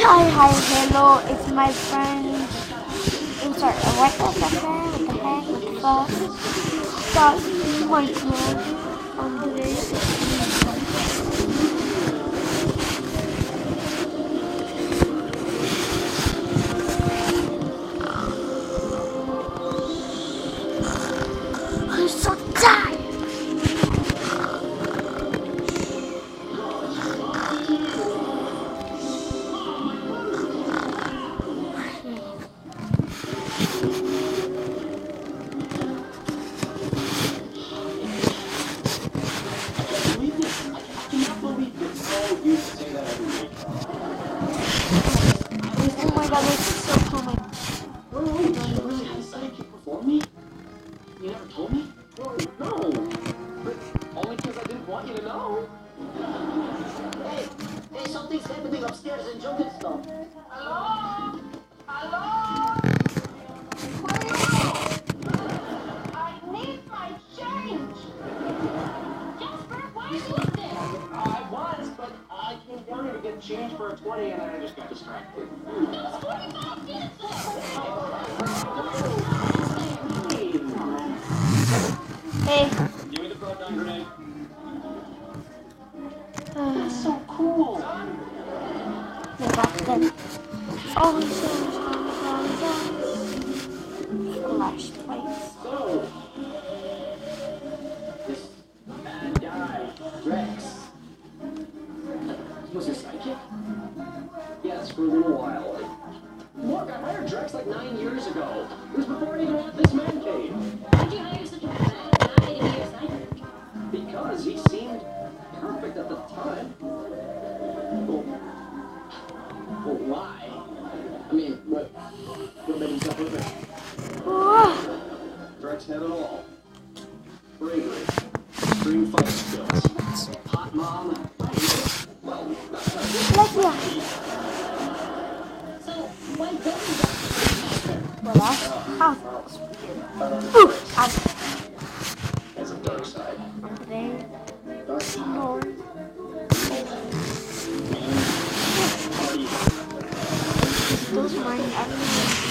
Hi, hello, it's my friend. I'm sorry, what the heck, what the fuck? That's my friend, Andre. I'm so tired. Oh my god, this is so cool. You never told me? Well, no. But only because I didn't want you to know. Hey, something's happening upstairs in Junkenstone. Hello? Hello? I need my change. Jasper, why are you up there? I was, but I came down here to get change for a 20 and I just got distracted. That was 45 minutes Hey. Give me the proton grenade. That's So cool. Oh, flashlights. So, this bad guy, Rex, was a psychic? Yes, for a little while. Look, I hired Drex like 9 years ago. It was before I even had this man cave. Why'd you hire such a bad guy to be your psychic? Because he seemed perfect at the time. Well, why? I mean, what made him so perfect? Drex had it all. Bravery, extreme fight skills, hot mom. Well, Let's go. So, why don't you Well, that's how it looks weird. There's a dark side. Andre. Dark side. No. Those mine everything.